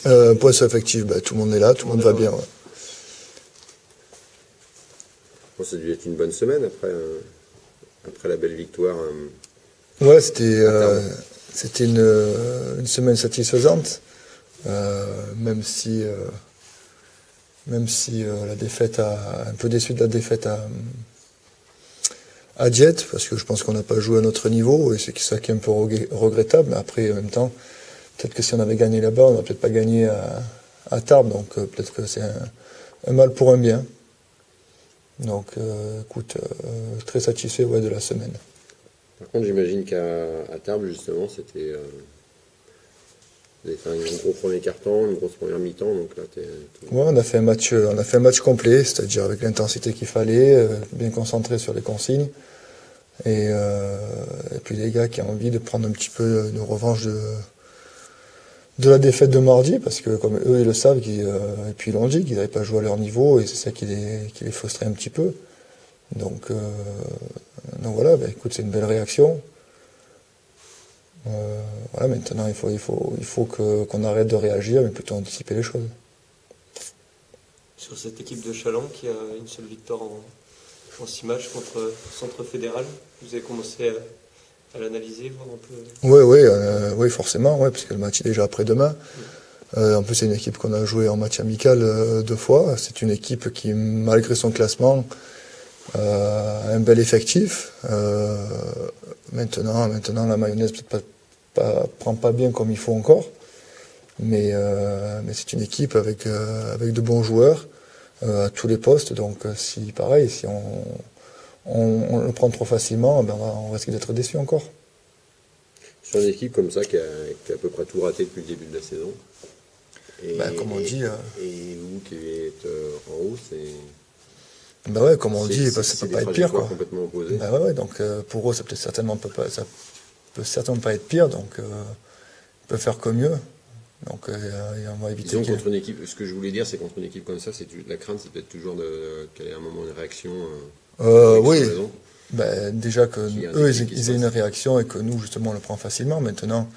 Point sur effectif, tout le monde est là, tout le monde va bien. Ouais. Bon, ça a dû être une bonne semaine après la belle victoire. Ouais, c'était une semaine satisfaisante, même si la défaite un peu déçu de la défaite à Jet, parce que je pense qu'on n'a pas joué à notre niveau, et c'est ça qui est un peu regrettable. Mais après, en même temps, peut-être que si on avait gagné là-bas, on n'aurait peut-être pas gagné à Tarbes, donc peut-être que c'est un mal pour un bien. Donc, écoute, très satisfait de la semaine. Par contre, j'imagine qu'à Tarbes, justement, c'était... vous avez fait un gros premier quart-temps, une grosse première mi-temps, donc là, Ouais, on a fait un match complet, c'est-à-dire avec l'intensité qu'il fallait, bien concentré sur les consignes, et puis les gars qui ont envie de prendre un petit peu de revanche de la défaite de mardi, parce que comme eux ils le savent, et puis ils l'ont dit, qu'ils n'avaient pas joué à leur niveau, et c'est ça qui les frustrait un petit peu. Donc voilà, écoute, c'est une belle réaction. Voilà, maintenant il faut qu'on arrête de réagir, mais plutôt anticiper les choses. Sur cette équipe de Challans qui a une seule victoire en 6 matchs contre Centre Fédéral, vous avez commencé à l'analyser, voir un peu... Oui, forcément, parce que le match est déjà après-demain. En plus, c'est une équipe qu'on a joué en match amical 2 fois. C'est une équipe qui, malgré son classement, a un bel effectif. Maintenant, la mayonnaise peut-être prend pas bien comme il faut encore. Mais c'est une équipe avec de bons joueurs à tous les postes. Donc, si on le prend trop facilement, on risque d'être déçu encore. Sur une équipe comme ça qui a à peu près tout raté depuis le début de la saison. Comme on dit. Et vous qui êtes en haut, c'est. Comme on dit, ça peut pas être pire, quoi. Complètement opposé. Donc pour eux, ça peut certainement pas être pire. Donc ils peuvent faire que mieux. Donc on va éviter. Disons, contre une équipe, ce que je voulais dire, c'est contre une équipe comme ça, la crainte, c'est peut-être toujours qu'elle ait un moment une réaction. Oui. Déjà que eux, ils aient une réaction et que nous, justement, on le prend facilement. Maintenant,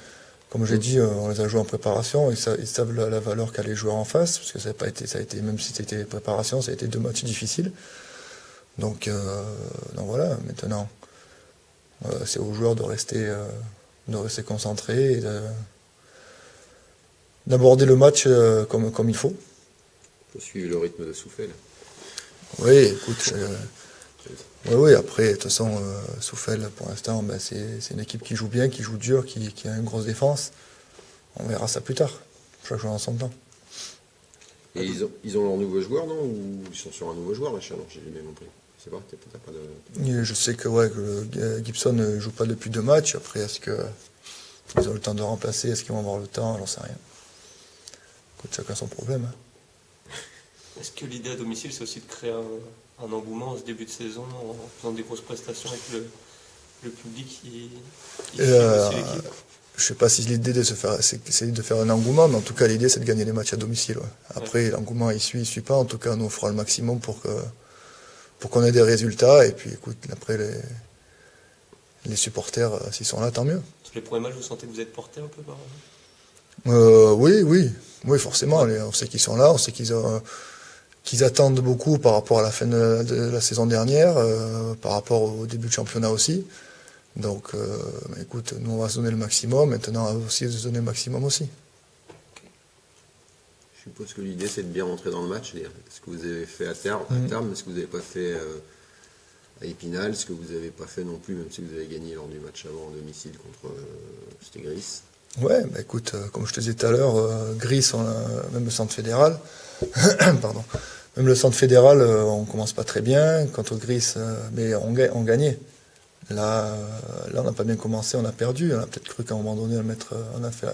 comme j'ai dit, on les a joués en préparation, ils savent la valeur qu'a les joueurs en face, parce que ça a été, même si c'était préparation, ça a été 2 matchs difficiles. Donc voilà, maintenant, c'est aux joueurs de rester concentrés et d'aborder le match comme il faut. Il faut suivre le rythme de Souffel. Oui, écoute, après, de toute façon, Souffel, pour l'instant, c'est une équipe qui joue bien, qui joue dur, qui a une grosse défense. On verra ça plus tard. Chaque joueur en son temps. Et ils ont leur nouveau joueur, non? Ou ils sont sur un nouveau joueur, là, Challans, j'ai bien compris. C'est pas, t'as pas de... Je sais que Gibson ne joue pas depuis 2 matchs. Après, est-ce qu'ils ont le temps de remplacer? Est-ce qu'ils vont avoir le temps? J'en sais rien. Écoute, chacun son problème. Est-ce que l'idée à domicile, c'est aussi de créer un engouement en ce début de saison, en faisant des grosses prestations avec le public qui suit aussi l'équipe? Je sais pas si l'idée c'est de faire un engouement, mais en tout cas l'idée c'est de gagner les matchs à domicile. Ouais. Après l'engouement il suit pas. En tout cas nous on fera le maximum pour qu'on ait des résultats. Et puis écoute, après les supporters s'ils sont là, tant mieux. Sur les premiers matchs, vous sentez que vous êtes porté un peu par... Oui, forcément. On sait qu'ils sont là, on sait qu'ils attendent beaucoup par rapport à la fin de la saison dernière, par rapport au début de championnat aussi. Donc, écoute, nous on va se donner le maximum, maintenant on va aussi se donner le maximum aussi. Je suppose que l'idée c'est de bien rentrer dans le match, ce que vous avez fait à Tarbes, ce que vous n'avez pas fait à Épinal, ce que vous n'avez pas fait non plus, même si vous avez gagné lors du match avant en domicile contre Gris. Ouais, écoute, comme je te disais tout à l'heure, Gris, même le centre fédéral, pardon, même le centre fédéral, on commence pas très bien contre Gris, mais on gagnait. Là, on n'a pas bien commencé, on a perdu. On a peut-être cru qu'à un moment donné, on a fait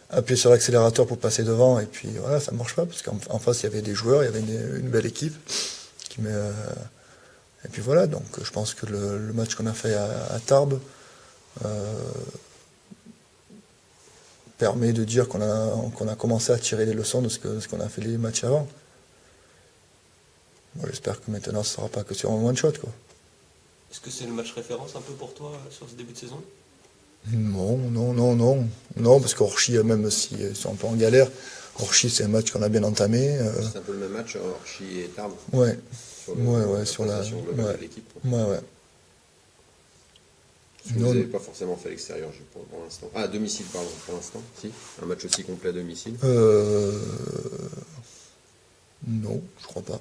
appuyer sur l'accélérateur pour passer devant, et puis voilà, ça ne marche pas, parce qu'en face, il y avait des joueurs, il y avait une belle équipe. Et puis voilà, donc je pense que le match qu'on a fait à Tarbes permet de dire qu'on a commencé à tirer les leçons de ce qu'on a fait les matchs avant. Moi, j'espère que maintenant, ce ne sera pas que sur un one-shot, quoi. Est-ce que c'est le match référence un peu pour toi sur ce début de saison? Non, parce qu'Orchi, même s'ils sont un peu en galère, Orchy, c'est un match qu'on a bien entamé. C'est un peu le même match, Orchy et Tarbes. Ouais. Sur la ouais. de l'équipe. Ouais. Vous n'avez pas forcément fait à l'extérieur pour l'instant. Ah, à domicile, pardon, pour l'instant. Si. Un match aussi complet à domicile. Non, je crois pas.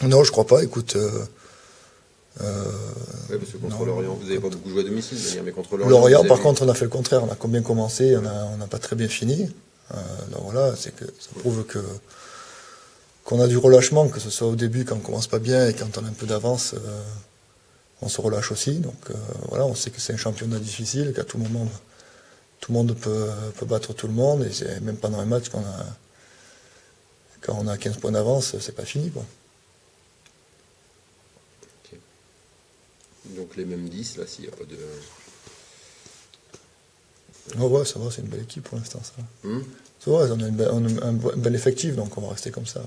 Non, je crois pas. Écoute. Oui, parce que contre Lorient, vous n'avez pas beaucoup joué à domicile, mais contre Lorient. Par contre, on a fait le contraire. On a bien commencé, on n'a pas très bien fini. Donc voilà, c'est que ça prouve qu'on a du relâchement, que ce soit au début quand on commence pas bien et quand on a un peu d'avance, on se relâche aussi. Donc voilà, on sait que c'est un championnat difficile, qu'à tout moment, tout le monde peut battre tout le monde. Et c'est même pendant un match quand on a 15 points d'avance, c'est pas fini, quoi. Donc les mêmes 10, là, s'il n'y a pas de... Oh ouais, ça va, c'est une belle équipe pour l'instant, ça. Ça va, on a un bel effectif, donc on va rester comme ça.